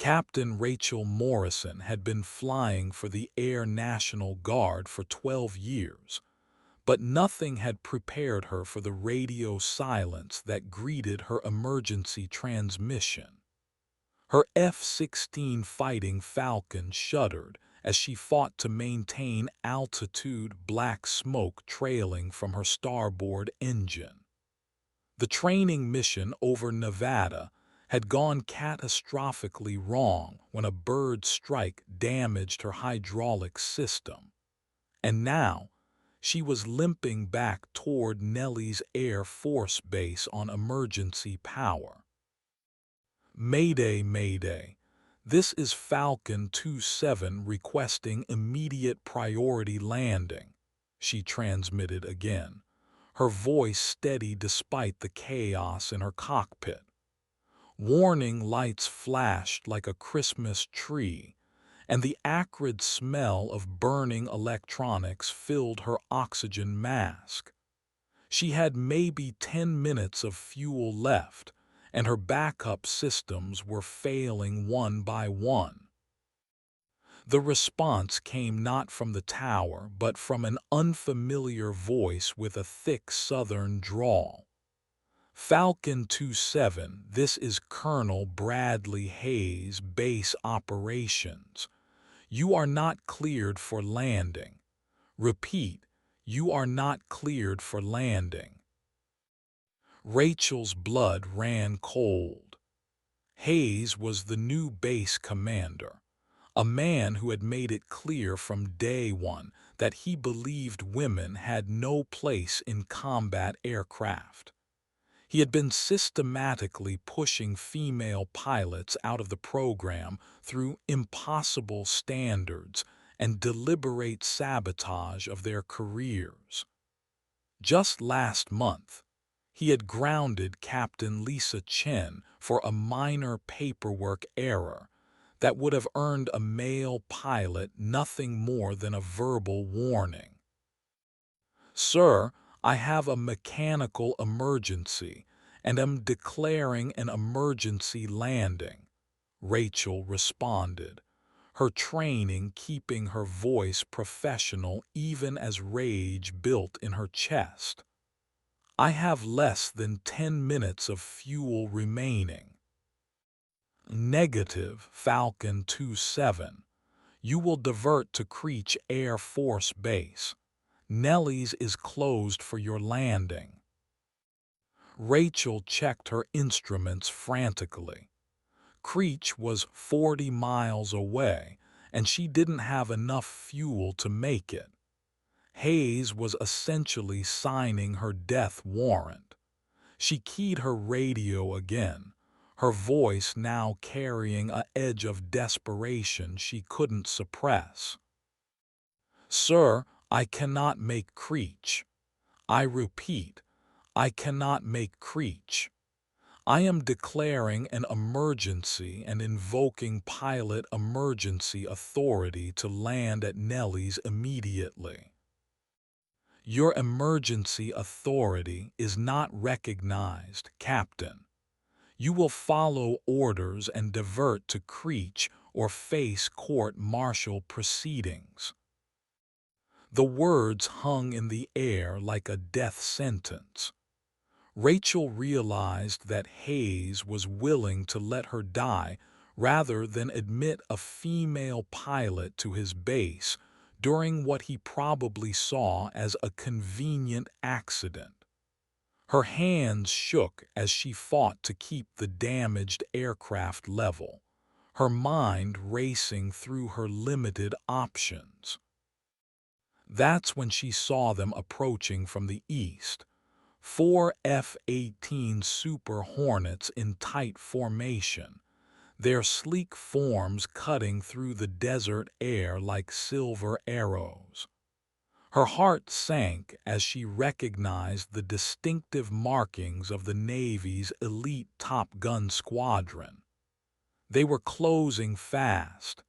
Captain Rachel Morrison had been flying for the Air National Guard for 12 years, but nothing had prepared her for the radio silence that greeted her emergency transmission. Her F-16 Fighting Falcon shuddered as she fought to maintain altitude, black smoke trailing from her starboard engine. The training mission over Nevada had gone catastrophically wrong when a bird strike damaged her hydraulic system, and now she was limping back toward Nellie's Air Force Base on emergency power. "Mayday, Mayday. This is Falcon 27 requesting immediate priority landing," she transmitted again, her voice steady despite the chaos in her cockpit. Warning lights flashed like a Christmas tree, and the acrid smell of burning electronics filled her oxygen mask. She had maybe 10 minutes of fuel left, and her backup systems were failing one by one. The response came not from the tower, but from an unfamiliar voice with a thick southern drawl. "Falcon 27, this is Colonel Bradley Hayes, Base Operations. You are not cleared for landing. Repeat, you are not cleared for landing." Rachel's blood ran cold. Hayes was the new base commander, a man who had made it clear from day one that he believed women had no place in combat aircraft. He had been systematically pushing female pilots out of the program through impossible standards and deliberate sabotage of their careers. Just last month, he had grounded Captain Lisa Chen for a minor paperwork error that would have earned a male pilot nothing more than a verbal warning. "Sir, I have a mechanical emergency and am declaring an emergency landing," Rachel responded, her training keeping her voice professional even as rage built in her chest. "I have less than 10 minutes of fuel remaining." "Negative, Falcon 27. You will divert to Creech Air Force Base. Nellie's is closed for your landing." Rachel checked her instruments frantically. Creech was 40 miles away, and she didn't have enough fuel to make it. Hayes was essentially signing her death warrant. She keyed her radio again, her voice now carrying an edge of desperation she couldn't suppress. "Sir, I cannot make Creech. I repeat, I cannot make Creech. I am declaring an emergency and invoking pilot emergency authority to land at Nellie's immediately." "Your emergency authority is not recognized, Captain. You will follow orders and divert to Creech or face court-martial proceedings." The words hung in the air like a death sentence. Rachel realized that Hayes was willing to let her die rather than admit a female pilot to his base during what he probably saw as a convenient accident. Her hands shook as she fought to keep the damaged aircraft level, her mind racing through her limited options. That's when she saw them approaching from the east. 4 F-18 Super Hornets in tight formation, their sleek forms cutting through the desert air like silver arrows. Her heart sank as she recognized the distinctive markings of the Navy's elite Top Gun squadron. They were closing fast,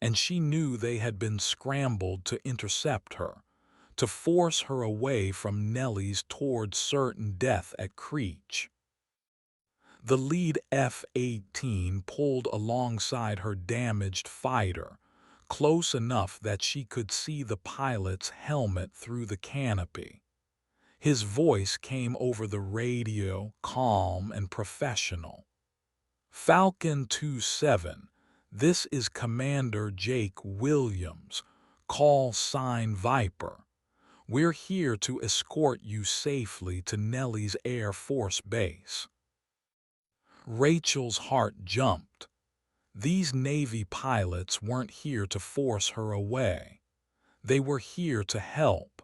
and she knew they had been scrambled to intercept her, to force her away from Nellie's toward certain death at Creech. The lead F-18 pulled alongside her damaged fighter, close enough that she could see the pilot's helmet through the canopy. His voice came over the radio, calm and professional. "Falcon 27, this is Commander Jake Williams, call sign Viper. We're here to escort you safely to Nellis Air Force Base." Rachel's heart jumped. These Navy pilots weren't here to force her away. They were here to help.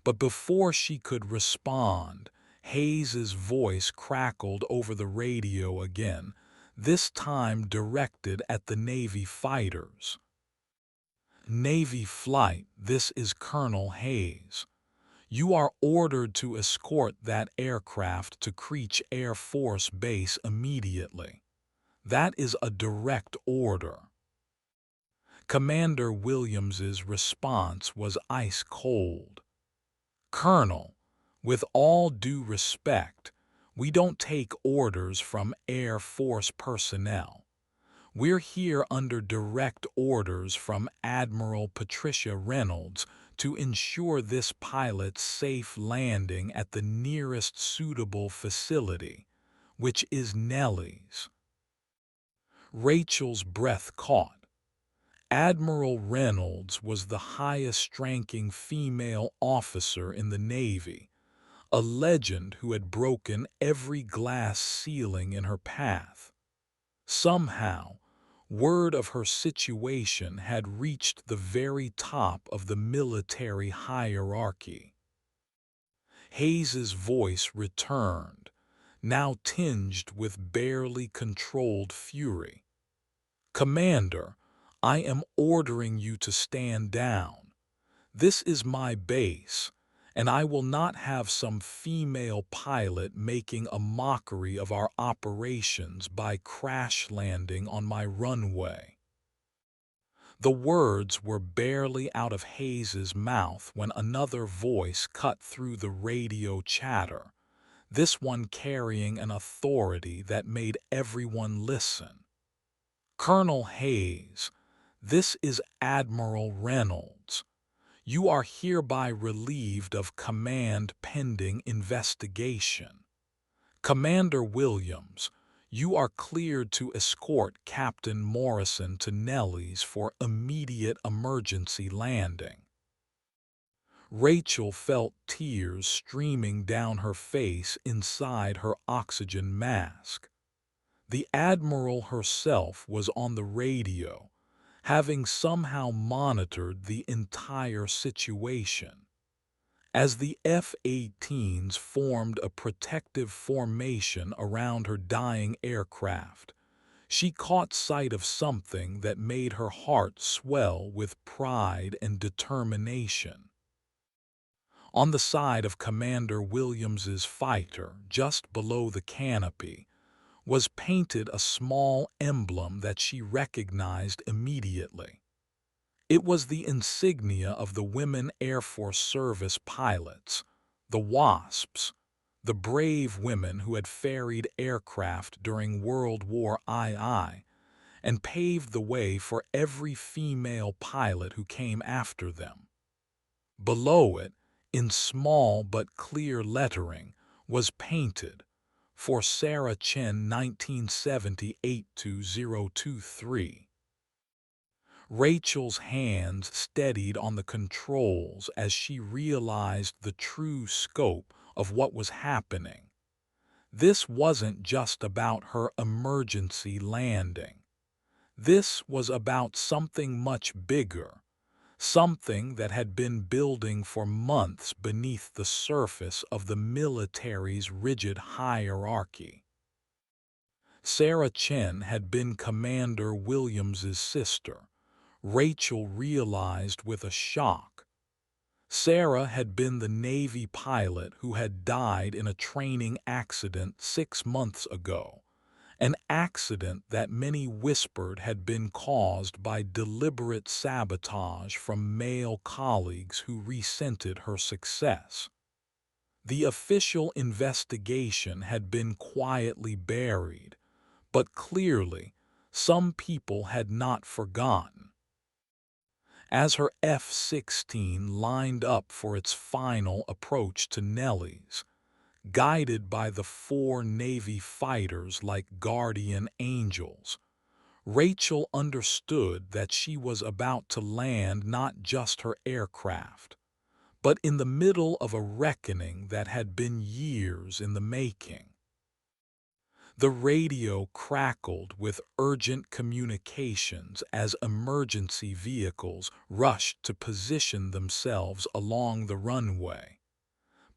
But before she could respond, Hayes's voice crackled over the radio again, this time directed at the Navy fighters. "Navy flight, this is Colonel Hayes. You are ordered to escort that aircraft to Creech Air Force Base immediately. That is a direct order." Commander Williams's response was ice cold. "Colonel, with all due respect, we don't take orders from Air Force personnel. We're here under direct orders from Admiral Patricia Reynolds to ensure this pilot's safe landing at the nearest suitable facility, which is Nellis." Rachel's breath caught. Admiral Reynolds was the highest-ranking female officer in the Navy, a legend who had broken every glass ceiling in her path. Somehow, word of her situation had reached the very top of the military hierarchy. Hayes's voice returned, now tinged with barely controlled fury. "Commander, I am ordering you to stand down. This is my base, and I will not have some female pilot making a mockery of our operations by crash landing on my runway." The words were barely out of Hayes's mouth when another voice cut through the radio chatter, this one carrying an authority that made everyone listen. "Colonel Hayes, this is Admiral Reynolds. You are hereby relieved of command pending investigation. Commander Williams, you are cleared to escort Captain Morrison to Nellis for immediate emergency landing." Rachel felt tears streaming down her face inside her oxygen mask. The Admiral herself was on the radio, having somehow monitored the entire situation. As the F-18s formed a protective formation around her dying aircraft, she caught sight of something that made her heart swell with pride and determination. On the side of Commander Williams's fighter, just below the canopy, was painted a small emblem that she recognized immediately. It was the insignia of the Women Air Force Service pilots, the WASPs, the brave women who had ferried aircraft during World War II and paved the way for every female pilot who came after them. Below it, in small but clear lettering, was painted, "For Sarah Chen 1978-2023. Rachel's hands steadied on the controls as she realized the true scope of what was happening. This wasn't just about her emergency landing. This was about something much bigger, something that had been building for months beneath the surface of the military's rigid hierarchy. Sarah Chen had been Commander Williams's sister, Rachel realized with a shock. Sarah had been the Navy pilot who had died in a training accident 6 months ago, an accident that many whispered had been caused by deliberate sabotage from male colleagues who resented her success. The official investigation had been quietly buried, but clearly, some people had not forgotten. As her F-16 lined up for its final approach to Nellis, guided by the 4 Navy fighters like guardian angels, Rachel understood that she was about to land not just her aircraft, but in the middle of a reckoning that had been years in the making. The radio crackled with urgent communications as emergency vehicles rushed to position themselves along the runway.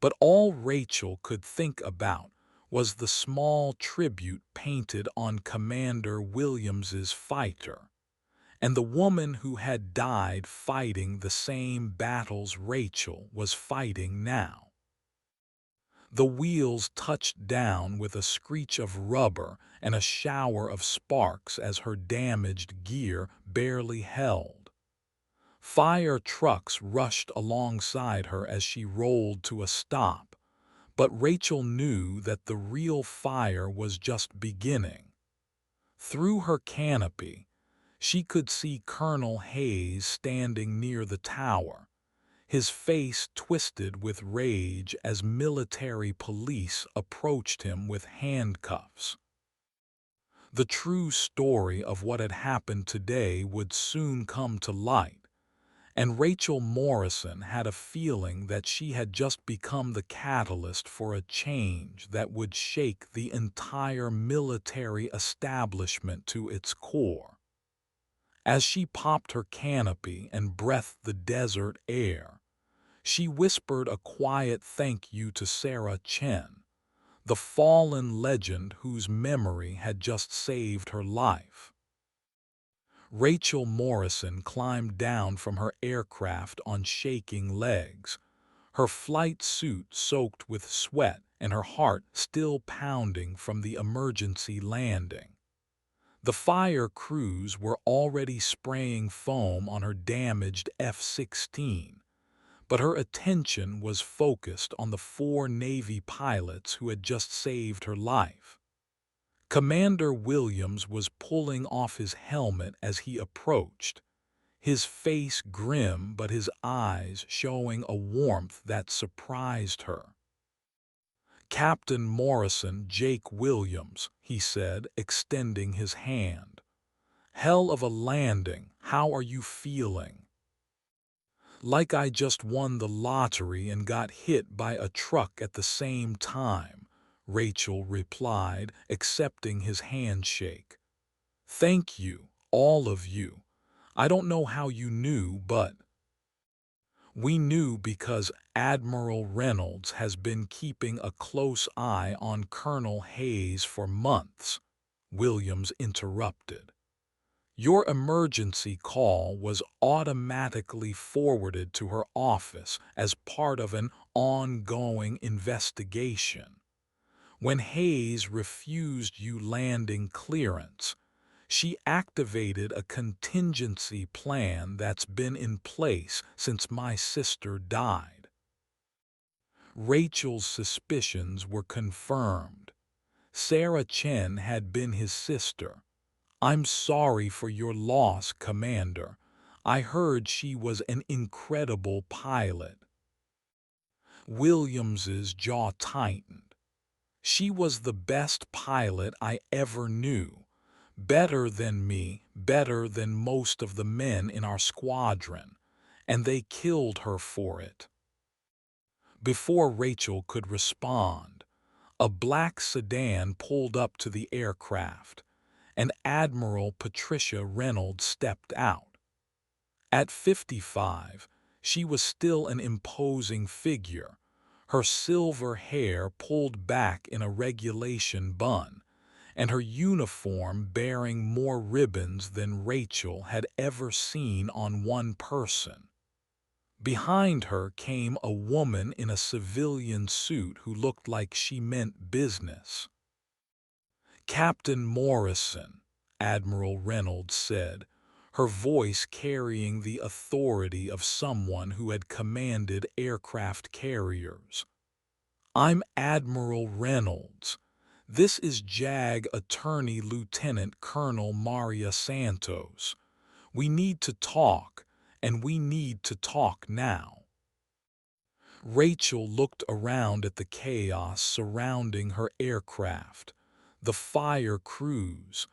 But all Rachel could think about was the small tribute painted on Commander Williams's fighter, and the woman who had died fighting the same battles Rachel was fighting now. The wheels touched down with a screech of rubber and a shower of sparks as her damaged gear barely held. Fire trucks rushed alongside her as she rolled to a stop, but Rachel knew that the real fire was just beginning. Through her canopy, she could see Colonel Hayes standing near the tower, his face twisted with rage as military police approached him with handcuffs. The true story of what had happened today would soon come to light, and Rachel Morrison had a feeling that she had just become the catalyst for a change that would shake the entire military establishment to its core. As she popped her canopy and breathed the desert air, she whispered a quiet thank you to Sarah Chen, the fallen legend whose memory had just saved her life. Rachel Morrison climbed down from her aircraft on shaking legs, her flight suit soaked with sweat and her heart still pounding from the emergency landing. The fire crews were already spraying foam on her damaged F-16, but her attention was focused on the 4 Navy pilots who had just saved her life. Commander Williams was pulling off his helmet as he approached, his face grim but his eyes showing a warmth that surprised her. "Captain Morrison, Jake Williams," he said, extending his hand. "Hell of a landing. How are you feeling?" "Like I just won the lottery and got hit by a truck at the same time," Rachel replied, accepting his handshake. "Thank you, all of you. I don't know how you knew, but—" "We knew because Admiral Reynolds has been keeping a close eye on Colonel Hayes for months," Williams interrupted. "Your emergency call was automatically forwarded to her office as part of an ongoing investigation. When Hayes refused you landing clearance, she activated a contingency plan that's been in place since my sister died." Rachel's suspicions were confirmed. Sarah Chen had been his sister. "I'm sorry for your loss, Commander. I heard she was an incredible pilot." Williams's jaw tightened. "She was the best pilot I ever knew. Better than me, better than most of the men in our squadron, and they killed her for it." Before Rachel could respond, a black sedan pulled up to the aircraft, and Admiral Patricia Reynolds stepped out. At 55, she was still an imposing figure, her silver hair pulled back in a regulation bun, and her uniform bearing more ribbons than Rachel had ever seen on one person. Behind her came a woman in a civilian suit who looked like she meant business. "Captain Morrison," Admiral Reynolds said, her voice carrying the authority of someone who had commanded aircraft carriers. I'm Admiral Reynolds. This is JAG Attorney Lieutenant Colonel Maria Santos. We need to talk, and we need to talk now. Rachel looked around at the chaos surrounding her aircraft, the fire crews,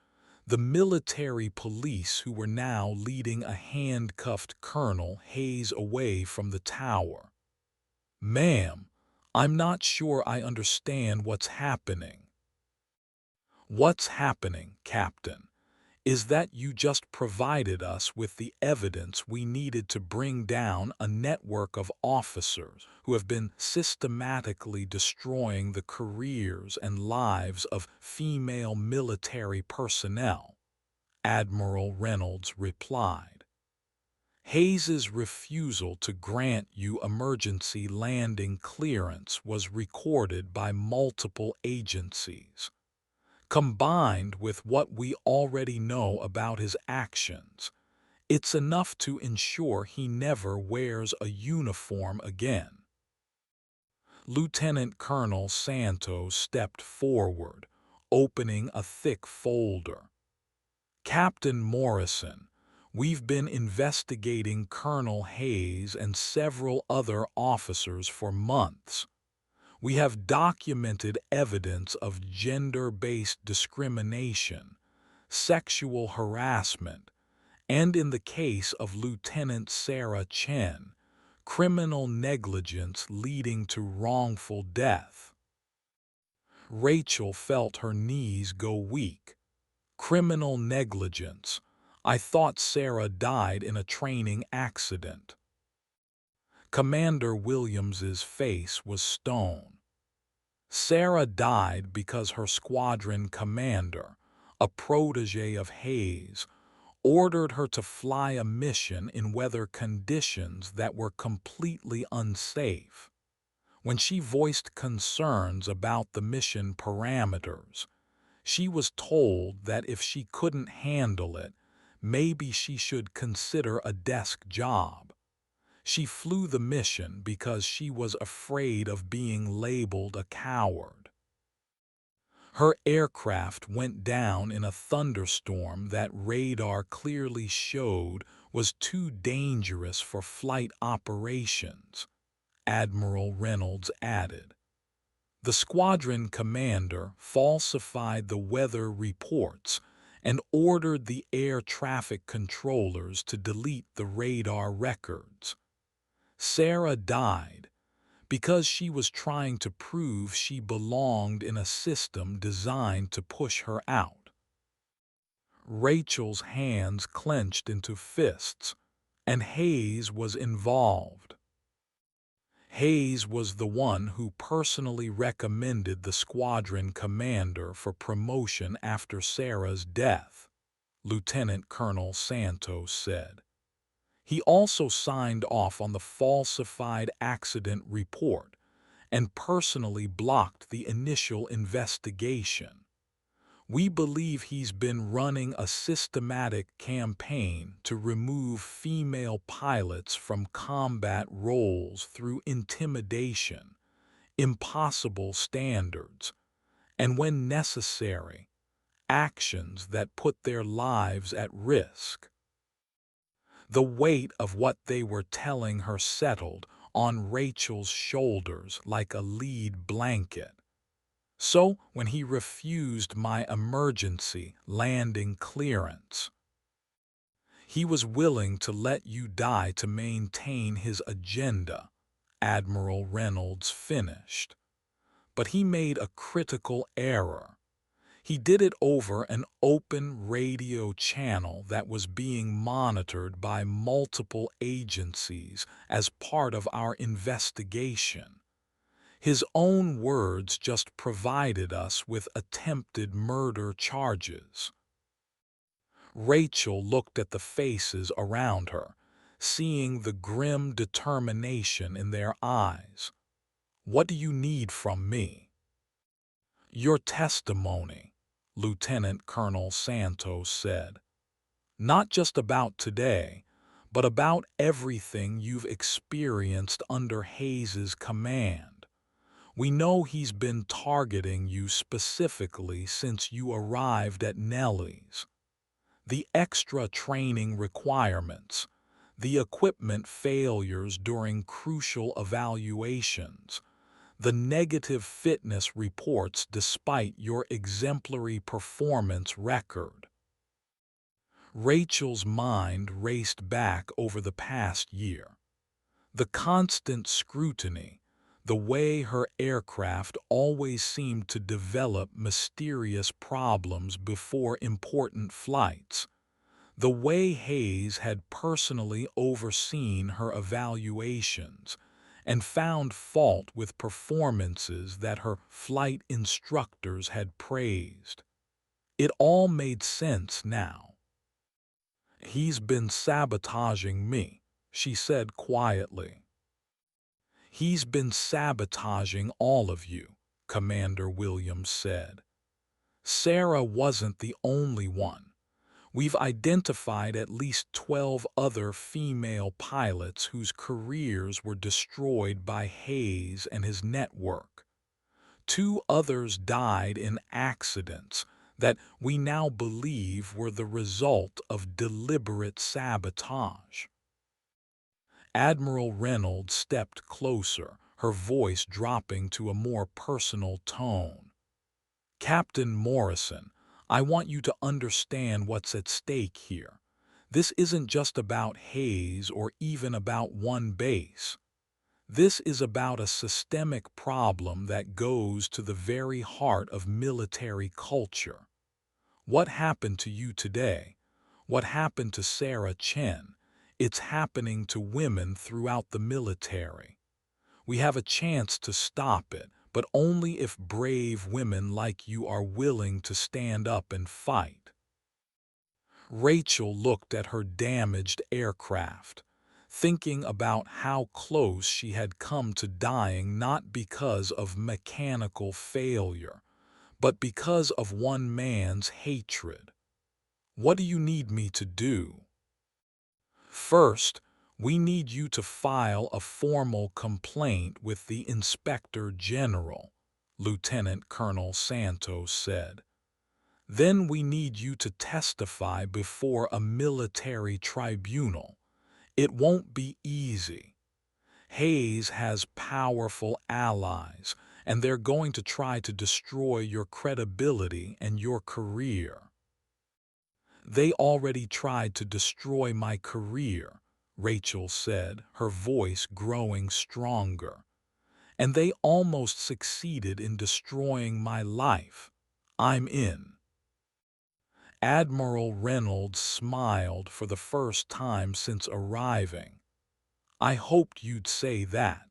the military police who were now leading a handcuffed Colonel Hayes away from the tower. "Ma'am, I'm not sure I understand what's happening." "What's happening, Captain, is that you just provided us with the evidence we needed to bring down a network of officers who have been systematically destroying the careers and lives of female military personnel," Admiral Reynolds replied. "Hayes's refusal to grant you emergency landing clearance was recorded by multiple agencies. Combined with what we already know about his actions, it's enough to ensure he never wears a uniform again." Lieutenant Colonel Santos stepped forward, opening a thick folder. "Captain Morrison, we've been investigating Colonel Hayes and several other officers for months. We have documented evidence of gender-based discrimination, sexual harassment, and in the case of Lieutenant Sarah Chen, criminal negligence leading to wrongful death." Rachel felt her knees go weak. Criminal negligence. I thought Sarah died in a training accident. Commander Williams's face was stone. Sarah died because her squadron commander, a protege of Hayes, ordered her to fly a mission in weather conditions that were completely unsafe. When she voiced concerns about the mission parameters, she was told that if she couldn't handle it, maybe she should consider a desk job. She flew the mission because she was afraid of being labeled a coward. Her aircraft went down in a thunderstorm that radar clearly showed was too dangerous for flight operations, Admiral Reynolds added. The squadron commander falsified the weather reports and ordered the air traffic controllers to delete the radar records. Sarah died because she was trying to prove she belonged in a system designed to push her out. Rachel's hands clenched into fists, and Hayes was involved. Hayes was the one who personally recommended the squadron commander for promotion after Sarah's death, Lieutenant Colonel Santos said. He also signed off on the falsified accident report and personally blocked the initial investigation. We believe he's been running a systematic campaign to remove female pilots from combat roles through intimidation, impossible standards, and when necessary, actions that put their lives at risk. The weight of what they were telling her settled on Rachel's shoulders like a lead blanket. "So when he refused my emergency landing clearance, he was willing to let you die to maintain his agenda," Admiral Reynolds finished. "But he made a critical error. He did it over an open radio channel that was being monitored by multiple agencies as part of our investigation. His own words just provided us with attempted murder charges." Rachel looked at the faces around her, seeing the grim determination in their eyes. "What do you need from me?" "Your testimony," Lieutenant Colonel Santos said. "Not just about today, but about everything you've experienced under Hayes's command. We know he's been targeting you specifically since you arrived at Nellie's. The extra training requirements, the equipment failures during crucial evaluations, the negative fitness reports despite your exemplary performance record. Rachel's mind raced back over the past year. The constant scrutiny, the way her aircraft always seemed to develop mysterious problems before important flights, the way Hayes had personally overseen her evaluations and found fault with performances that her flight instructors had praised. It all made sense now. "He's been sabotaging me," she said quietly. "He's been sabotaging all of you," Commander Williams said. "Sarah wasn't the only one. We've identified at least 12 other female pilots whose careers were destroyed by Hayes and his network. 2 others died in accidents that we now believe were the result of deliberate sabotage." Admiral Reynolds stepped closer, her voice dropping to a more personal tone. "Captain Morrison, I want you to understand what's at stake here. This isn't just about Hayes or even about one base. This is about a systemic problem that goes to the very heart of military culture. What happened to you today? What happened to Sarah Chen? It's happening to women throughout the military. We have a chance to stop it, but only if brave women like you are willing to stand up and fight." Rachel looked at her damaged aircraft, thinking about how close she had come to dying not because of mechanical failure, but because of one man's hatred. "What do you need me to do?" "First, we need you to file a formal complaint with the Inspector General," Lieutenant Colonel Santos said. "Then we need you to testify before a military tribunal. It won't be easy. Hayes has powerful allies, and they're going to try to destroy your credibility and your career." "They already tried to destroy my career," Rachel said, her voice growing stronger. "And they almost succeeded in destroying my life. I'm in." Admiral Reynolds smiled for the first time since arriving. "I hoped you'd say that.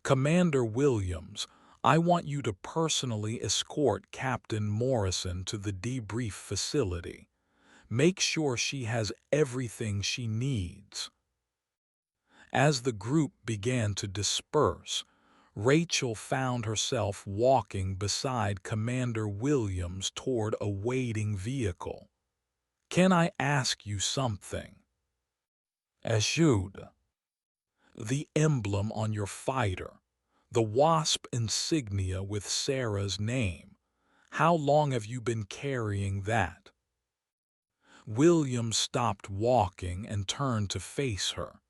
Commander Williams, I want you to personally escort Captain Morrison to the debrief facility. Make sure she has everything she needs." As the group began to disperse, Rachel found herself walking beside Commander Williams toward a waiting vehicle. "Can I ask you something?" "Assured." "The emblem on your fighter, the wasp insignia with Sarah's name. How long have you been carrying that?" William stopped walking and turned to face her.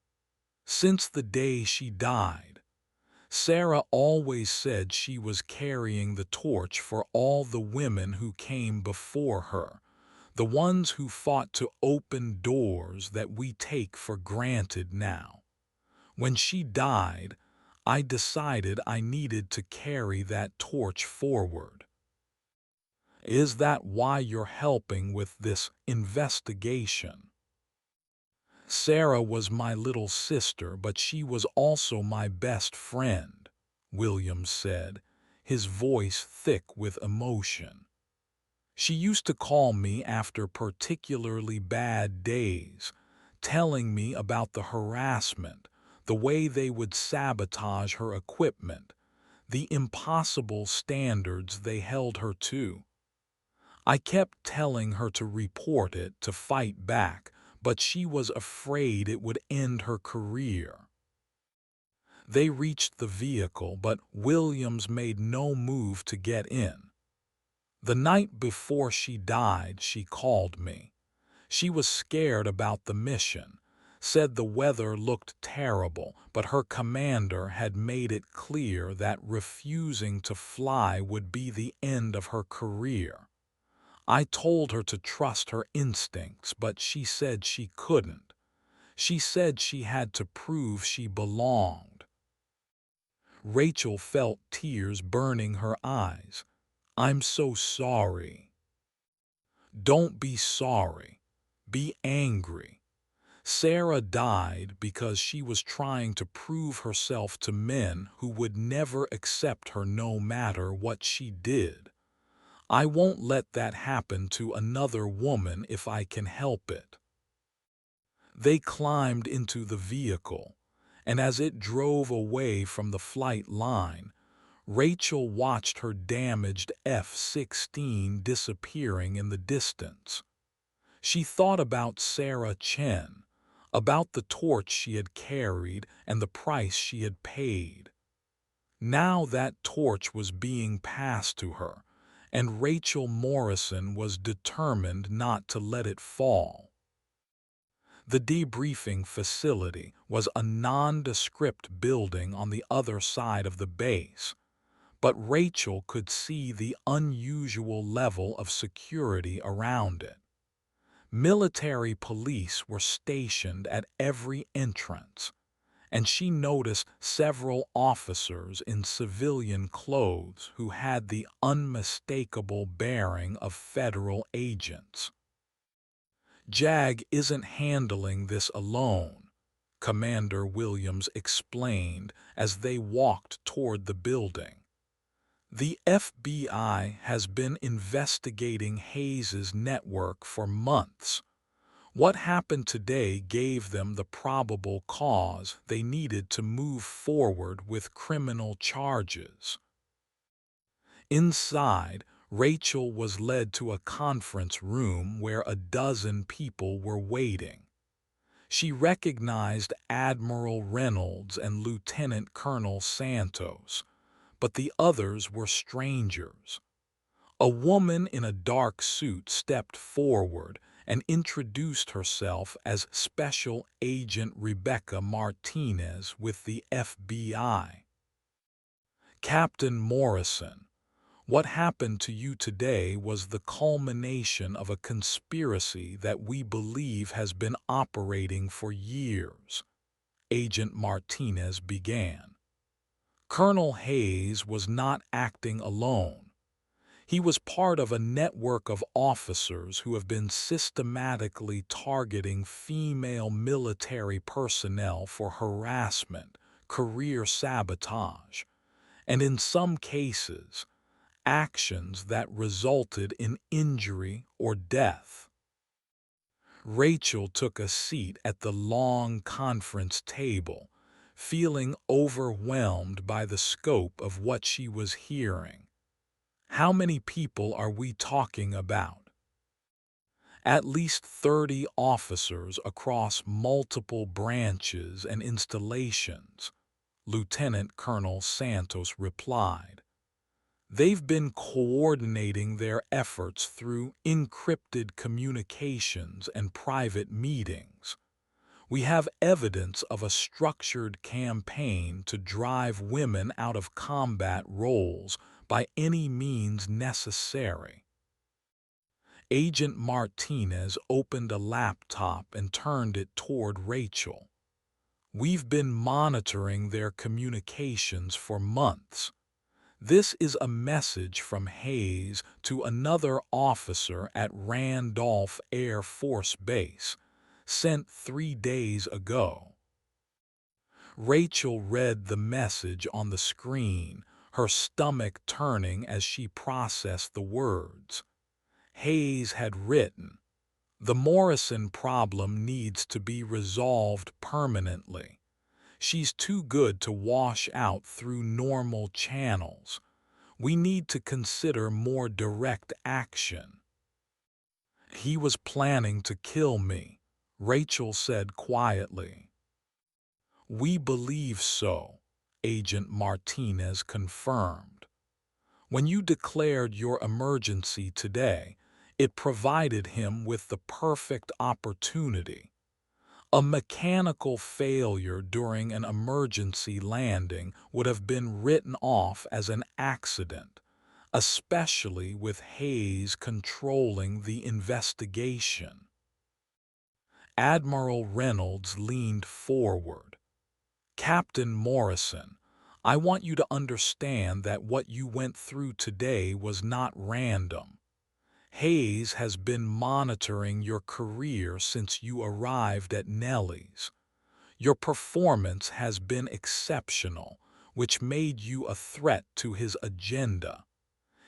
"Since the day she died. Sarah always said she was carrying the torch for all the women who came before her, the ones who fought to open doors that we take for granted now. When she died, I decided I needed to carry that torch forward." "Is that why you're helping with this investigation?" "Sarah was my little sister, but she was also my best friend," Williams said, his voice thick with emotion. "She used to call me after particularly bad days, telling me about the harassment, the way they would sabotage her equipment, the impossible standards they held her to. I kept telling her to report it, to fight back, but she was afraid it would end her career." They reached the vehicle, but Williams made no move to get in. The night before she died, she called me. She was scared about the mission, said the weather looked terrible, but her commander had made it clear that refusing to fly would be the end of her career. I told her to trust her instincts, but she said she couldn't. She said she had to prove she belonged. Rachel felt tears burning her eyes. I'm so sorry. Don't be sorry. Be angry. Sarah died because she was trying to prove herself to men who would never accept her no matter what she did. I won't let that happen to another woman if I can help it. They climbed into the vehicle, and as it drove away from the flight line, Rachel watched her damaged F-16 disappearing in the distance. She thought about Sarah Chen, about the torch she had carried and the price she had paid. Now that torch was being passed to her, and Rachel Morrison was determined not to let it fall. The debriefing facility was a nondescript building on the other side of the base, but Rachel could see the unusual level of security around it. Military police were stationed at every entrance, and she noticed several officers in civilian clothes who had the unmistakable bearing of federal agents. JAG isn't handling this alone, Commander Williams explained as they walked toward the building. The FBI has been investigating Hayes's network for months. What happened today gave them the probable cause they needed to move forward with criminal charges. Inside, Rachel was led to a conference room where a dozen people were waiting. She recognized Admiral Reynolds and Lieutenant Colonel Santos, but the others were strangers. A woman in a dark suit stepped forward and introduced herself as Special Agent Rebecca Martinez with the FBI. Captain Morrison, what happened to you today was the culmination of a conspiracy that we believe has been operating for years, Agent Martinez began. Colonel Hayes was not acting alone. He was part of a network of officers who have been systematically targeting female military personnel for harassment, career sabotage, and in some cases, actions that resulted in injury or death. Rachel took a seat at the long conference table, feeling overwhelmed by the scope of what she was hearing. How many people are we talking about? At least 30 officers across multiple branches and installations, Lieutenant Colonel Santos replied. They've been coordinating their efforts through encrypted communications and private meetings. We have evidence of a structured campaign to drive women out of combat roles by any means necessary. Agent Martinez opened a laptop and turned it toward Rachel. We've been monitoring their communications for months. This is a message from Hayes to another officer at Randolph Air Force Base, sent 3 days ago. Rachel read the message on the screen, her stomach turning as she processed the words. Hayes had written, "The Morrison problem needs to be resolved permanently. She's too good to wash out through normal channels. We need to consider more direct action." He was planning to kill me, Rachel said quietly. We believe so, Agent Martinez confirmed. When you declared your emergency today, it provided him with the perfect opportunity. A mechanical failure during an emergency landing would have been written off as an accident, especially with Hayes controlling the investigation. Admiral Reynolds leaned forward. Captain Morrison, I want you to understand that what you went through today was not random. Hayes has been monitoring your career since you arrived at Nellie's. Your performance has been exceptional, which made you a threat to his agenda.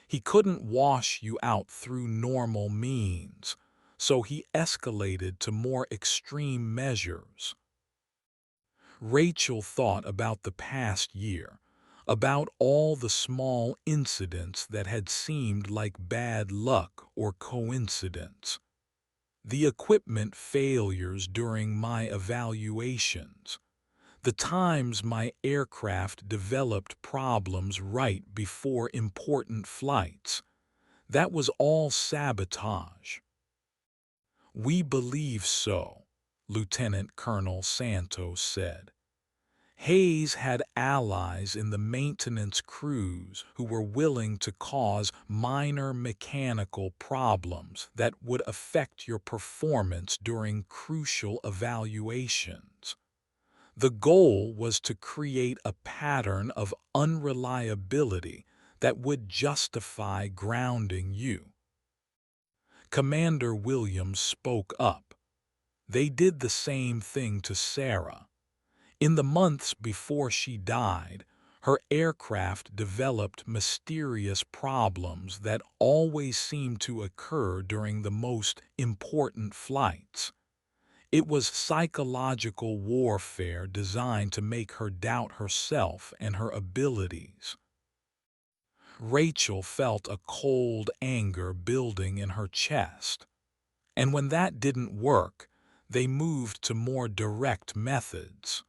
He couldn't wash you out through normal means, so he escalated to more extreme measures. Rachel thought about the past year, about all the small incidents that had seemed like bad luck or coincidence. The equipment failures during my evaluations, the times my aircraft developed problems right before important flights. That was all sabotage. We believe so, Lieutenant Colonel Santos said. Hayes had allies in the maintenance crews who were willing to cause minor mechanical problems that would affect your performance during crucial evaluations. The goal was to create a pattern of unreliability that would justify grounding you. Commander Williams spoke up. They did the same thing to Sarah. In the months before she died, her aircraft developed mysterious problems that always seemed to occur during the most important flights. It was psychological warfare designed to make her doubt herself and her abilities. Rachel felt a cold anger building in her chest, and when that didn't work, they moved to more direct methods.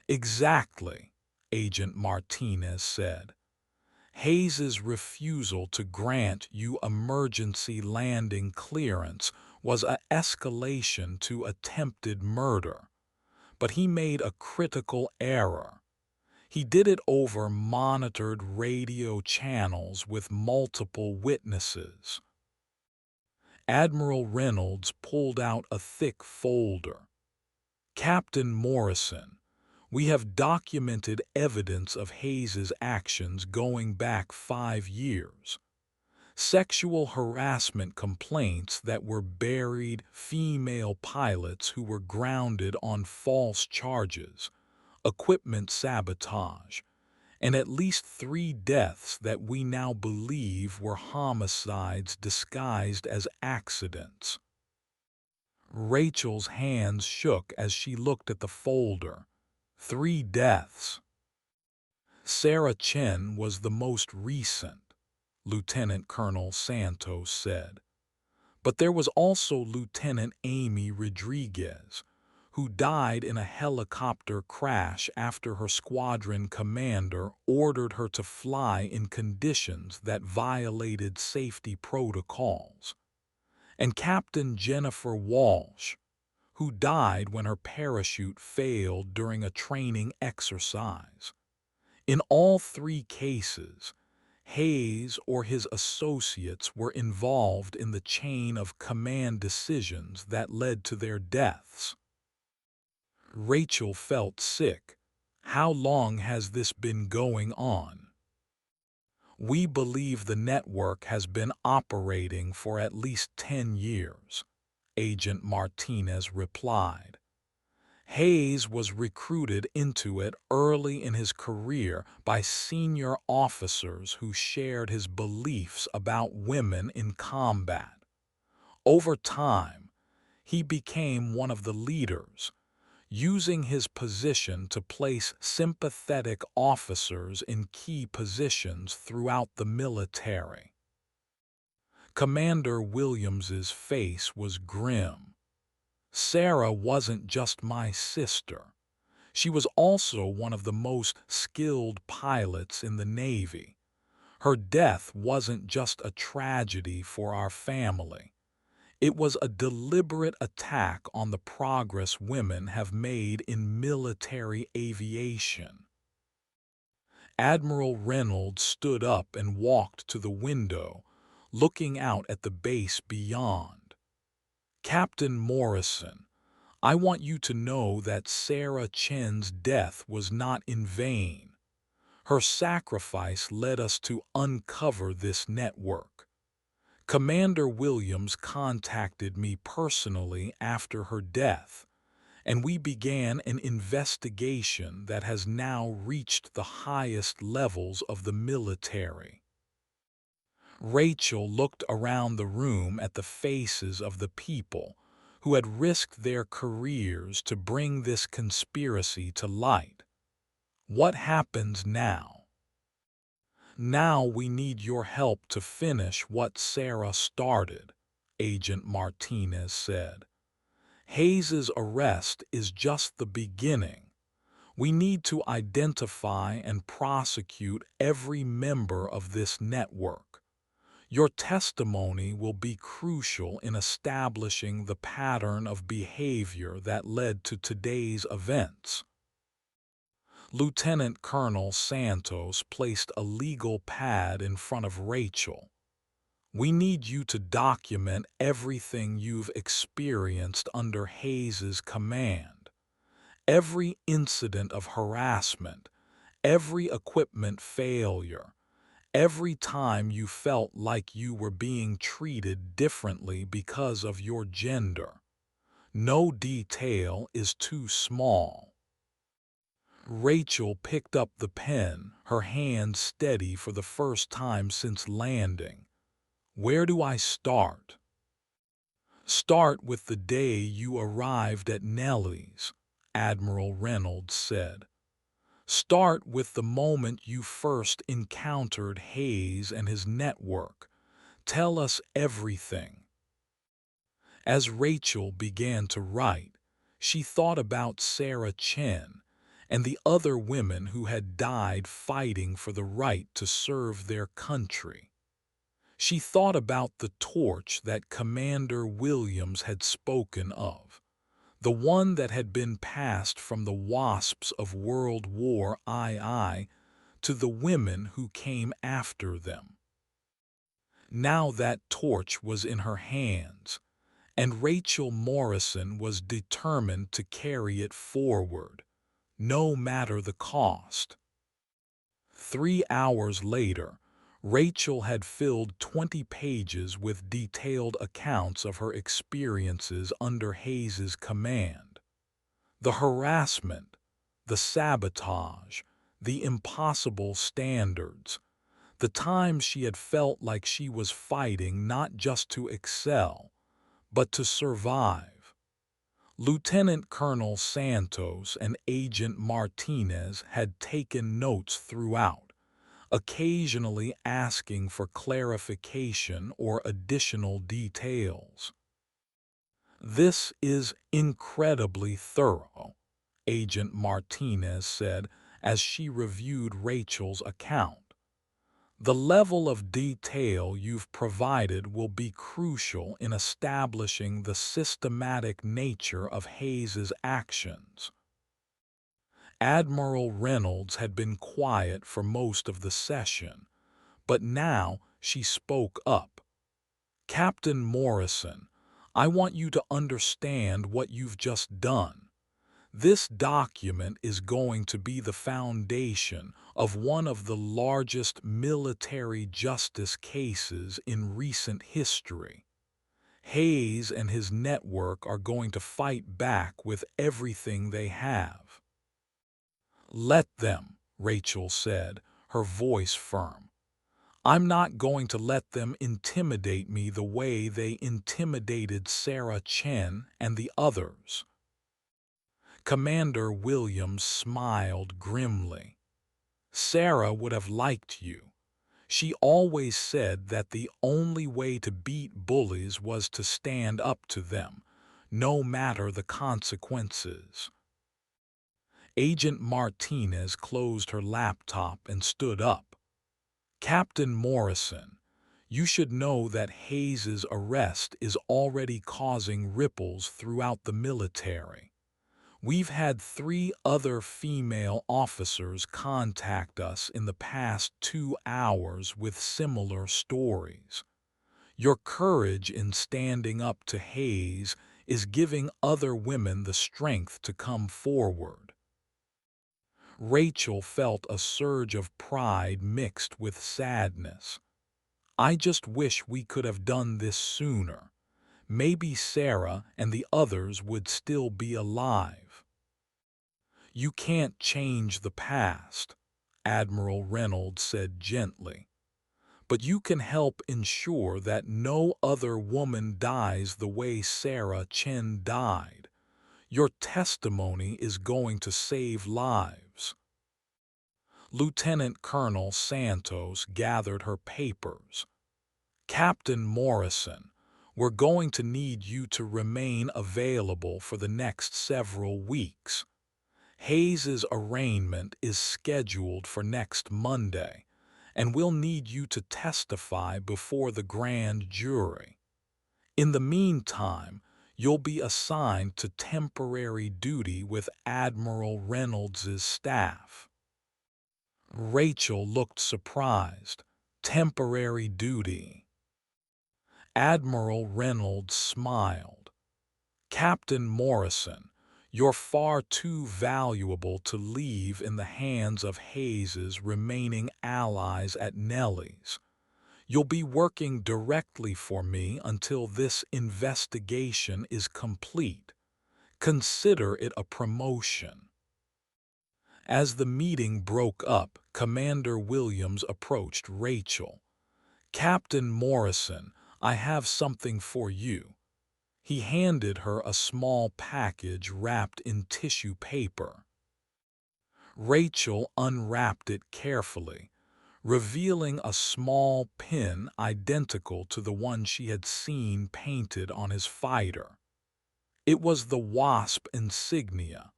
Exactly, Agent Martinez said. Hayes's refusal to grant you emergency landing clearance was an escalation to attempted murder, but he made a critical error. He did it over monitored radio channels with multiple witnesses. Admiral Reynolds pulled out a thick folder. Captain Morrison, we have documented evidence of Hayes's actions going back 5 years. Sexual harassment complaints that were buried, female pilots who were grounded on false charges, equipment sabotage, and at least 3 deaths that we now believe were homicides disguised as accidents. Rachel's hands shook as she looked at the folder. 3 deaths. Sarah Chen was the most recent, Lieutenant Colonel Santos said. But there was also Lieutenant Amy Rodriguez, who died in a helicopter crash after her squadron commander ordered her to fly in conditions that violated safety protocols. And Captain Jennifer Walsh, who died when her parachute failed during a training exercise. In all 3 cases, Hayes or his associates were involved in the chain of command decisions that led to their deaths. Rachel felt sick. How long has this been going on? We believe the network has been operating for at least 10 years, Agent Martinez replied. Hayes was recruited into it early in his career by senior officers who shared his beliefs about women in combat. Over time, he became one of the leaders, using his position to place sympathetic officers in key positions throughout the military. Commander Williams's face was grim. Sarah wasn't just my sister. She was also one of the most skilled pilots in the Navy. Her death wasn't just a tragedy for our family. It was a deliberate attack on the progress women have made in military aviation. Admiral Reynolds stood up and walked to the window, looking out at the base beyond. Captain Morrison, I want you to know that Sarah Chen's death was not in vain. Her sacrifice led us to uncover this network. Commander Williams contacted me personally after her death, and we began an investigation that has now reached the highest levels of the military. Rachel looked around the room at the faces of the people who had risked their careers to bring this conspiracy to light. What happens now? Now we need your help to finish what Sarah started, Agent Martinez said. Hayes's arrest is just the beginning. We need to identify and prosecute every member of this network. Your testimony will be crucial in establishing the pattern of behavior that led to today's events. Lieutenant Colonel Santos placed a legal pad in front of Rachel. We need you to document everything you've experienced under Hayes's command. Every incident of harassment, every equipment failure, every time you felt like you were being treated differently because of your gender. No detail is too small. Rachel picked up the pen, her hand steady for the first time since landing. Where do I start? Start with the day you arrived at Nellie's, Admiral Reynolds said. Start with the moment you first encountered Hayes and his network. Tell us everything. As Rachel began to write, she thought about Sarah Chen and the other women who had died fighting for the right to serve their country. She thought about the torch that Commander Williams had spoken of, the one that had been passed from the WASPs of World War II to the women who came after them. Now that torch was in her hands, and Rachel Morrison was determined to carry it forward, no matter the cost. 3 hours later, Rachel had filled 20 pages with detailed accounts of her experiences under Hayes's command. The harassment, the sabotage, the impossible standards, the times she had felt like she was fighting not just to excel, but to survive. Lieutenant Colonel Santos and Agent Martinez had taken notes throughout, occasionally asking for clarification or additional details. This is incredibly thorough, Agent Martinez said as she reviewed Rachel's account. The level of detail you've provided will be crucial in establishing the systematic nature of Hayes's actions. Admiral Reynolds had been quiet for most of the session, but now she spoke up. Captain Morrison, I want you to understand what you've just done. This document is going to be the foundation of one of the largest military justice cases in recent history. Hayes and his network are going to fight back with everything they have. Let them, Rachel said, her voice firm. I'm not going to let them intimidate me the way they intimidated Sarah Chen and the others. Commander Williams smiled grimly. Sarah would have liked you. She always said that the only way to beat bullies was to stand up to them, no matter the consequences. Agent Martinez closed her laptop and stood up. Captain Morrison, you should know that Hayes's arrest is already causing ripples throughout the military. We've had 3 other female officers contact us in the past 2 hours with similar stories. Your courage in standing up to Hayes is giving other women the strength to come forward. Rachel felt a surge of pride mixed with sadness. I just wish we could have done this sooner. Maybe Sarah and the others would still be alive. You can't change the past, Admiral Reynolds said gently, but you can help ensure that no other woman dies the way Sarah Chen died. Your testimony is going to save lives. Lieutenant Colonel Santos gathered her papers. Captain Morrison, we're going to need you to remain available for the next several weeks. Hayes's arraignment is scheduled for next Monday, and we'll need you to testify before the grand jury. In the meantime, you'll be assigned to temporary duty with Admiral Reynolds's staff. Rachel looked surprised. Temporary duty. Admiral Reynolds smiled. Captain Morrison, you're far too valuable to leave in the hands of Hayes's remaining allies at Nellie's. You'll be working directly for me until this investigation is complete. Consider it a promotion. As the meeting broke up, Commander Williams approached Rachel. Captain Morrison, I have something for you. He handed her a small package wrapped in tissue paper. Rachel unwrapped it carefully, revealing a small pin identical to the one she had seen painted on his fighter. It was the WASP insignia,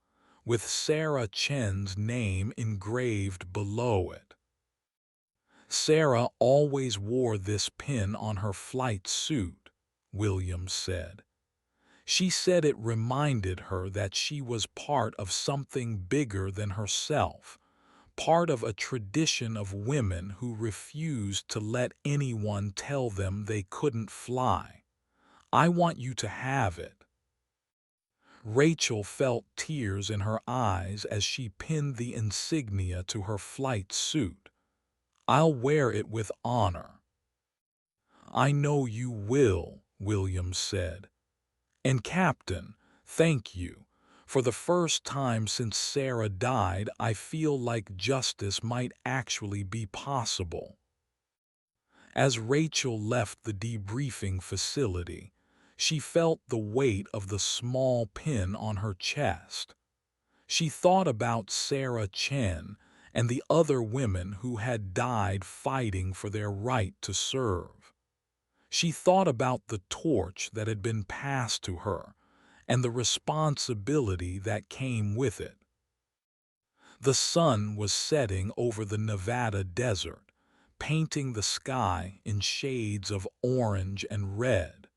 with Sarah Chen's name engraved below it. Sarah always wore this pin on her flight suit, Williams said. She said it reminded her that she was part of something bigger than herself, part of a tradition of women who refused to let anyone tell them they couldn't fly. I want you to have it. Rachel felt tears in her eyes as she pinned the insignia to her flight suit. I'll wear it with honor. I know you will, Williams said. And Captain, thank you. For the first time since Sarah died, I feel like justice might actually be possible. As Rachel left the debriefing facility, she felt the weight of the small pin on her chest. She thought about Sarah Chen and the other women who had died fighting for their right to serve. She thought about the torch that had been passed to her and the responsibility that came with it. The sun was setting over the Nevada desert, painting the sky in shades of orange and red.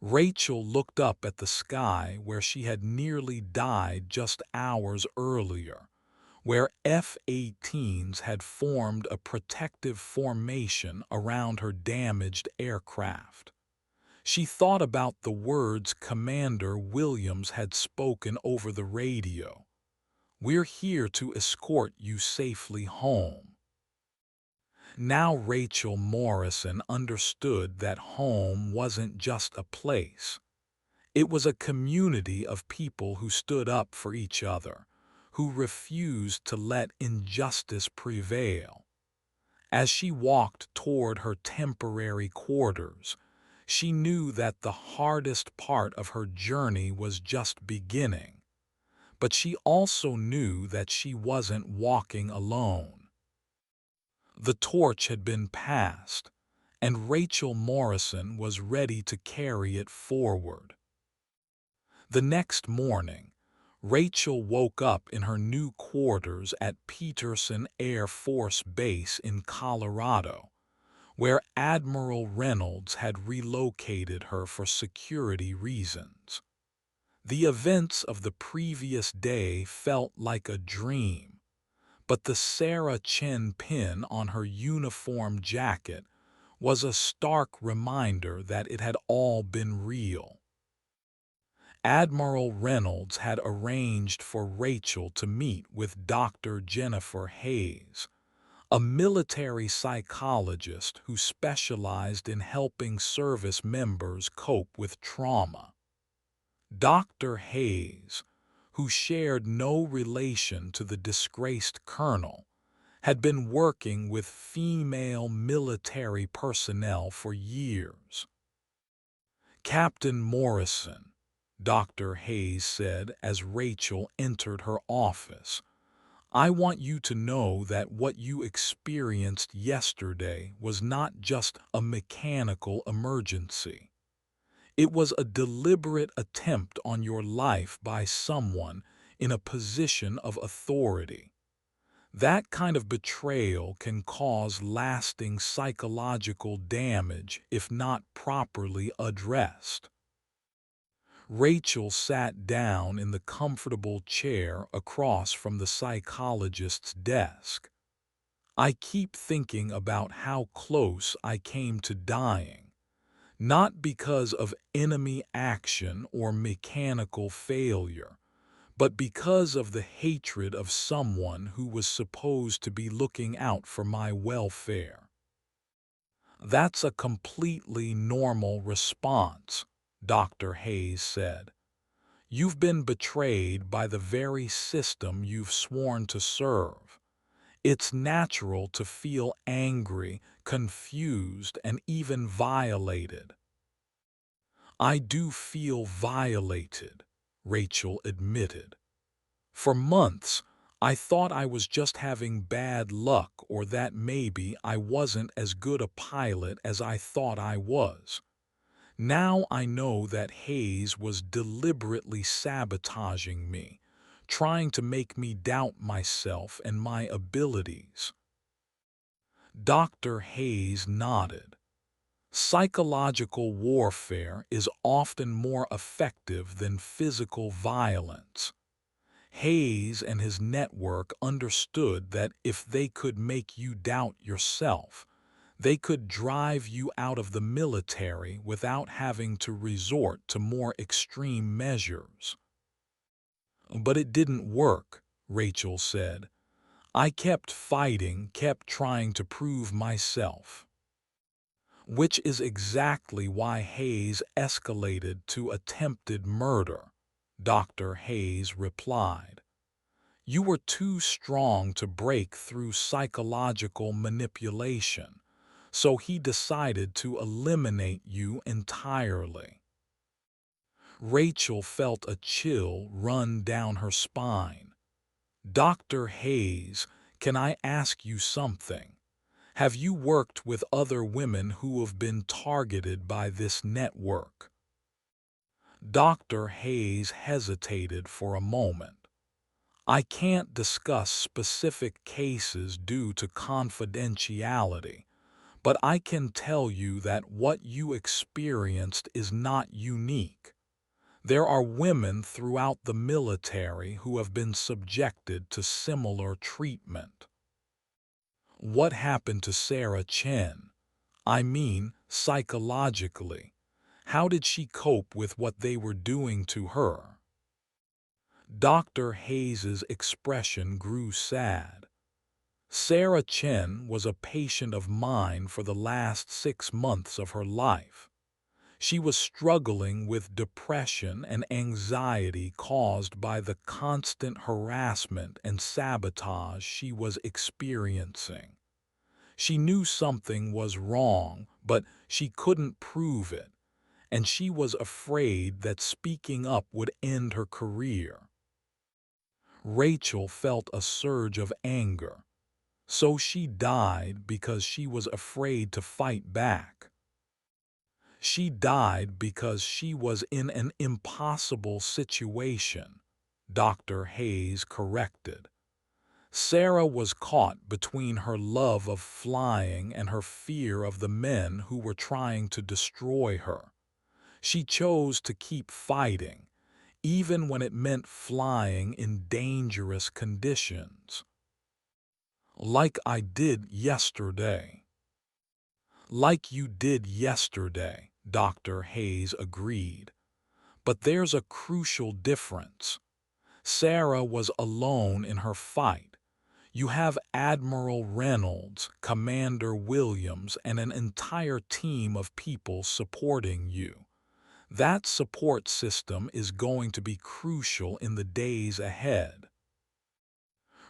Rachel looked up at the sky where she had nearly died just hours earlier, where F-18s had formed a protective formation around her damaged aircraft. She thought about the words Commander Williams had spoken over the radio. We're here to escort you safely home. Now Rachel Morrison understood that home wasn't just a place. It was a community of people who stood up for each other, who refused to let injustice prevail. As she walked toward her temporary quarters, she knew that the hardest part of her journey was just beginning. But she also knew that she wasn't walking alone. The torch had been passed, and Rachel Morrison was ready to carry it forward. The next morning, Rachel woke up in her new quarters at Peterson Air Force Base in Colorado, where Admiral Reynolds had relocated her for security reasons. The events of the previous day felt like a dream, but the Sarah Chen pin on her uniform jacket was a stark reminder that it had all been real. Admiral Reynolds had arranged for Rachel to meet with Dr. Jennifer Hayes, a military psychologist who specialized in helping service members cope with trauma. Dr. Hayes, who shared no relation to the disgraced colonel, had been working with female military personnel for years. "Captain Morrison," Dr. Hayes said as Rachel entered her office, "I want you to know that what you experienced yesterday was not just a mechanical emergency. It was a deliberate attempt on your life by someone in a position of authority. That kind of betrayal can cause lasting psychological damage if not properly addressed." Rachel sat down in the comfortable chair across from the psychologist's desk. "I keep thinking about how close I came to dying, not because of enemy action or mechanical failure, but because of the hatred of someone who was supposed to be looking out for my welfare." "That's a completely normal response," Dr. Hayes said. "You've been betrayed by the very system you've sworn to serve. It's natural to feel angry, confused, and even violated." "I do feel violated," Rachel admitted. "For months, I thought I was just having bad luck or that maybe I wasn't as good a pilot as I thought I was. Now I know that Hayes was deliberately sabotaging me, trying to make me doubt myself and my abilities." Dr. Hayes nodded. "Psychological warfare is often more effective than physical violence." Hayes and his network understood that if they could make you doubt yourself, they could drive you out of the military without having to resort to more extreme measures. "But it didn't work," Rachel said. "I kept fighting, kept trying to prove myself." "Which is exactly why Hayes escalated to attempted murder," Dr. Hayes replied. "You were too strong to break through psychological manipulation, so he decided to eliminate you entirely." Rachel felt a chill run down her spine. "Dr. Hayes, can I ask you something? Have you worked with other women who have been targeted by this network?" Dr. Hayes hesitated for a moment. "I can't discuss specific cases due to confidentiality, but I can tell you that what you experienced is not unique. There are women throughout the military who have been subjected to similar treatment." "What happened to Sarah Chen? I mean, psychologically. How did she cope with what they were doing to her?" Dr. Hayes's expression grew sad. "Sarah Chen was a patient of mine for the last 6 months of her life. She was struggling with depression and anxiety caused by the constant harassment and sabotage she was experiencing. She knew something was wrong, but she couldn't prove it, and she was afraid that speaking up would end her career." Rachel felt a surge of anger. So she died because she was afraid to fight back. She died because she was in an impossible situation, Dr. Hayes corrected. Sarah was caught between her love of flying and her fear of the men who were trying to destroy her. She chose to keep fighting, even when it meant flying in dangerous conditions. Like I did yesterday. Like you did yesterday, Dr. Hayes agreed. But there's a crucial difference. Sarah was alone in her fight. You have Admiral Reynolds, Commander Williams, and an entire team of people supporting you. That support system is going to be crucial in the days ahead.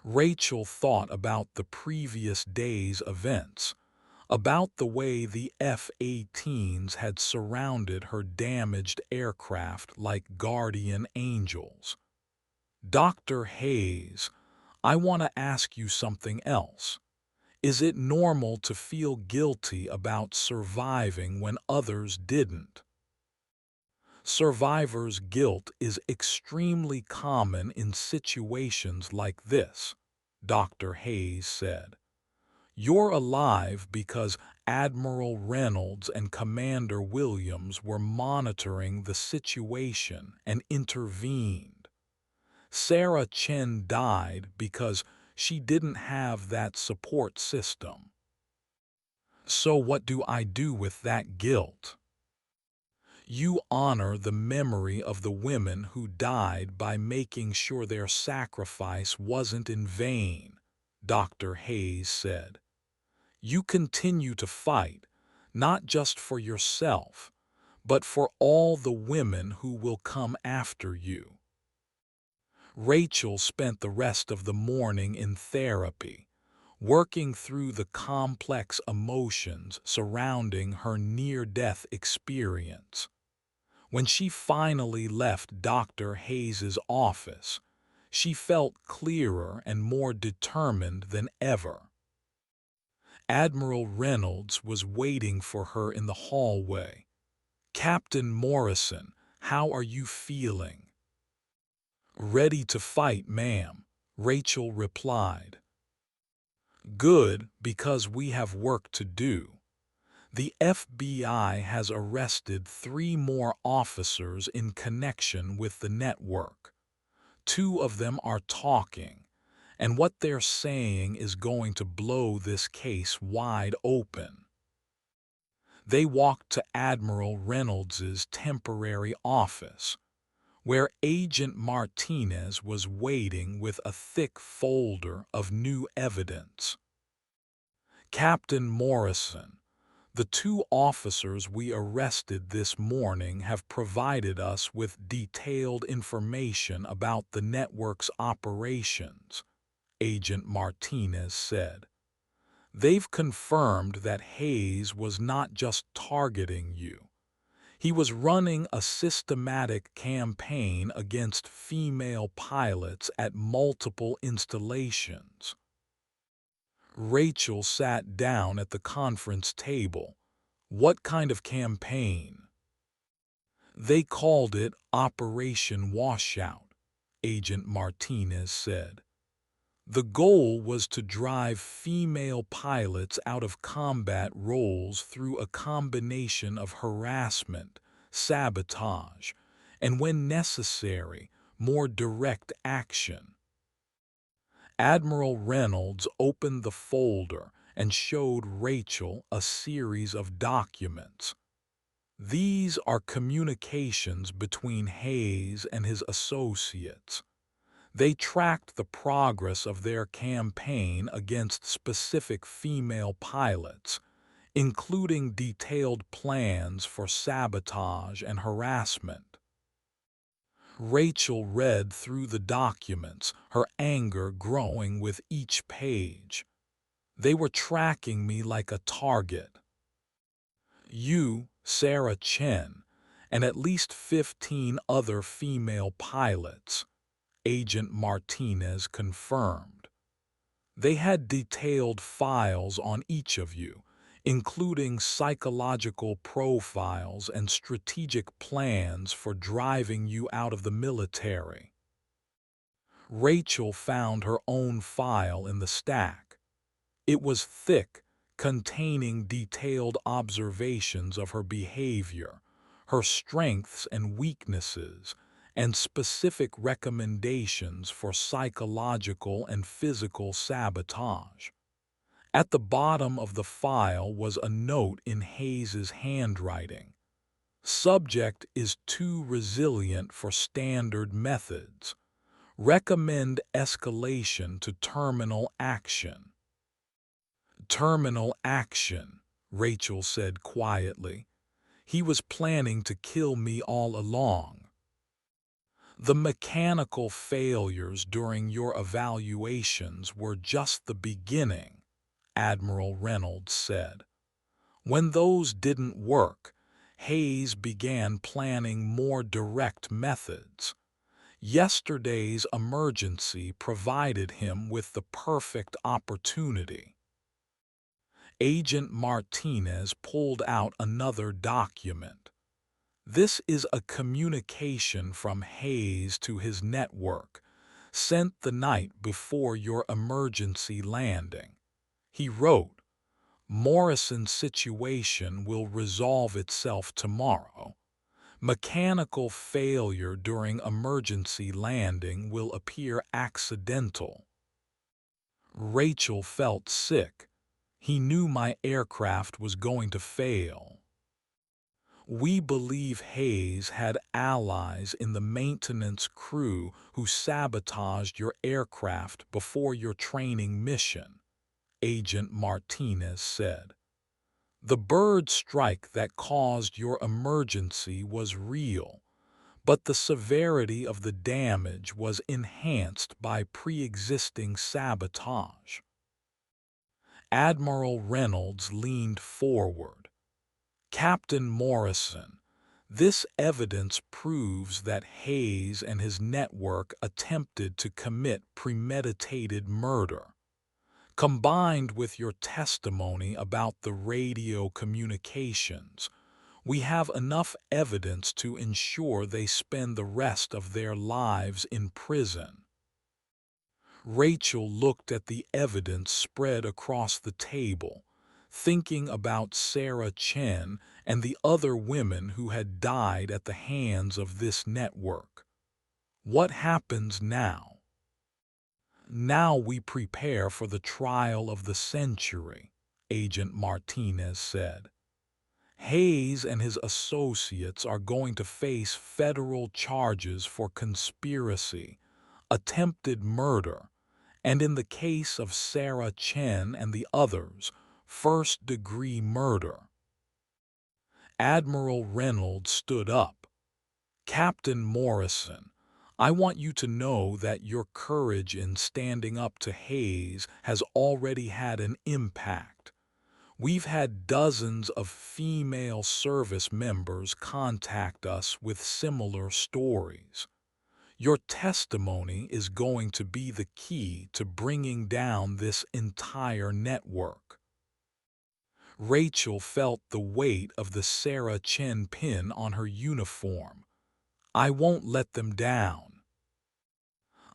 Rachel thought about the previous day's events, about the way the F-18s had surrounded her damaged aircraft like guardian angels. Dr. Hayes, I want to ask you something else. Is it normal to feel guilty about surviving when others didn't? Survivor's guilt is extremely common in situations like this, Dr. Hayes said. You're alive because Admiral Reynolds and Commander Williams were monitoring the situation and intervened. Sarah Chen died because she didn't have that support system. So what do I do with that guilt? You honor the memory of the women who died by making sure their sacrifice wasn't in vain, Dr. Hayes said. You continue to fight, not just for yourself, but for all the women who will come after you. Rachel spent the rest of the morning in therapy, working through the complex emotions surrounding her near-death experience. When she finally left Dr. Hayes's office, she felt clearer and more determined than ever. Admiral Reynolds was waiting for her in the hallway. "Captain Morrison, how are you feeling?" "Ready to fight, ma'am," Rachel replied. "Good, because we have work to do. The FBI has arrested 3 more officers in connection with the network. 2 of them are talking, and what they're saying is going to blow this case wide open." They walked to Admiral Reynolds's temporary office, where Agent Martinez was waiting with a thick folder of new evidence. "Captain Morrison, the 2 officers we arrested this morning have provided us with detailed information about the network's operations," Agent Martinez said. "They've confirmed that Hayes was not just targeting you. He was running a systematic campaign against female pilots at multiple installations." Rachel sat down at the conference table. "What kind of campaign?" "They called it Operation Washout," Agent Martinez said. "The goal was to drive female pilots out of combat roles through a combination of harassment, sabotage, and when necessary, more direct action." Admiral Reynolds opened the folder and showed Rachel a series of documents. "These are communications between Hayes and his associates. They tracked the progress of their campaign against specific female pilots, including detailed plans for sabotage and harassment." Rachel read through the documents, her anger growing with each page. "They were tracking me like a target. You, Sarah Chen, and at least 15 other female pilots," Agent Martinez confirmed. "They had detailed files on each of you, including psychological profiles and strategic plans for driving you out of the military." Rachel found her own file in the stack. It was thick, containing detailed observations of her behavior, her strengths and weaknesses, and specific recommendations for psychological and physical sabotage. At the bottom of the file was a note in Hayes's handwriting. Subject is too resilient for standard methods. Recommend escalation to terminal action. Terminal action, Rachel said quietly. He was planning to kill me all along. The mechanical failures during your evaluations were just the beginning, Admiral Reynolds said. When those didn't work, Hayes began planning more direct methods. Yesterday's emergency provided him with the perfect opportunity. Agent Martinez pulled out another document. This is a communication from Hayes to his network, sent the night before your emergency landing. He wrote, "Morrison's situation will resolve itself tomorrow. Mechanical failure during emergency landing will appear accidental." Rachel felt sick. He knew my aircraft was going to fail. We believe Hayes had allies in the maintenance crew who sabotaged your aircraft before your training mission, Agent Martinez said. The bird strike that caused your emergency was real, but the severity of the damage was enhanced by pre-existing sabotage. Admiral Reynolds leaned forward. "Captain Morrison, this evidence proves that Hayes and his network attempted to commit premeditated murder. Combined with your testimony about the radio communications, we have enough evidence to ensure they spend the rest of their lives in prison." Rachel looked at the evidence spread across the table, thinking about Sarah Chen and the other women who had died at the hands of this network. What happens now? Now we prepare for the trial of the century, Agent Martinez said. Hayes and his associates are going to face federal charges for conspiracy, attempted murder, and in the case of Sarah Chen and the others, first-degree murder. Admiral Reynolds stood up. "Captain Morrison, I want you to know that your courage in standing up to Hayes has already had an impact. We've had dozens of female service members contact us with similar stories. Your testimony is going to be the key to bringing down this entire network." Rachel felt the weight of the Sarah Chen pin on her uniform. "I won't let them down."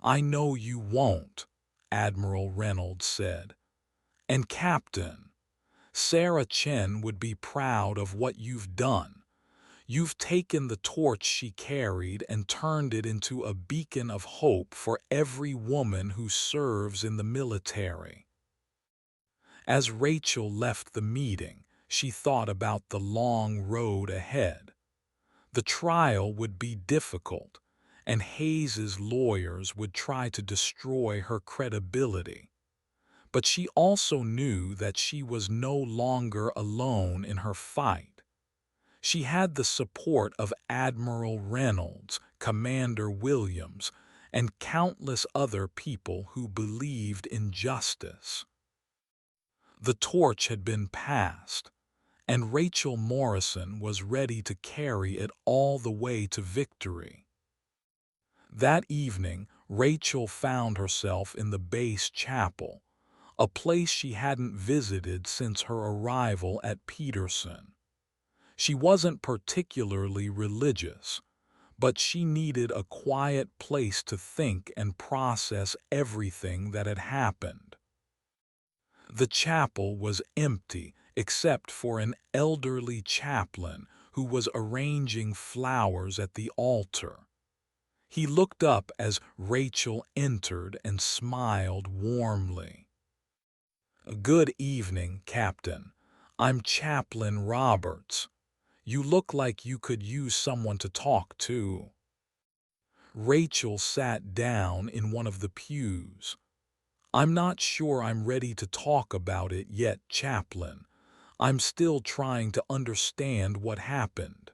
"I know you won't," Admiral Reynolds said. "And Captain, Sarah Chen would be proud of what you've done. You've taken the torch she carried and turned it into a beacon of hope for every woman who serves in the military." As Rachel left the meeting, she thought about the long road ahead. The trial would be difficult, and Hayes's lawyers would try to destroy her credibility. But she also knew that she was no longer alone in her fight. She had the support of Admiral Reynolds, Commander Williams, and countless other people who believed in justice. The torch had been passed, and Rachel Morrison was ready to carry it all the way to victory. That evening, Rachel found herself in the base chapel, a place she hadn't visited since her arrival at Peterson. She wasn't particularly religious, but she needed a quiet place to think and process everything that had happened. The chapel was empty except for an elderly chaplain who was arranging flowers at the altar. He looked up as Rachel entered and smiled warmly. "Good evening, Captain. I'm Chaplain Roberts. You look like you could use someone to talk to." Rachel sat down in one of the pews. "I'm not sure I'm ready to talk about it yet, Chaplain. I'm still trying to understand what happened."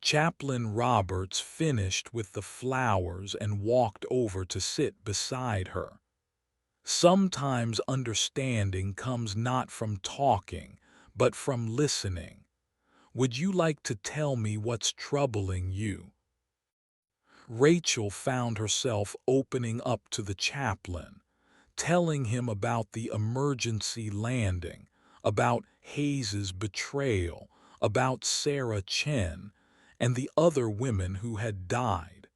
Chaplain Roberts finished with the flowers and walked over to sit beside her. "Sometimes understanding comes not from talking, but from listening. Would you like to tell me what's troubling you?" Rachel found herself opening up to the chaplain, telling him about the emergency landing, about Hayes's betrayal, about Sarah Chen, and the other women who had died.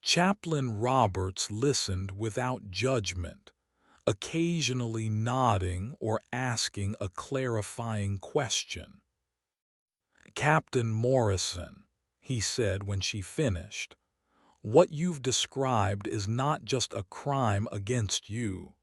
Chaplain Roberts listened without judgment, occasionally nodding or asking a clarifying question. "Captain Morrison," he said when she finished, "what you've described is not just a crime against you.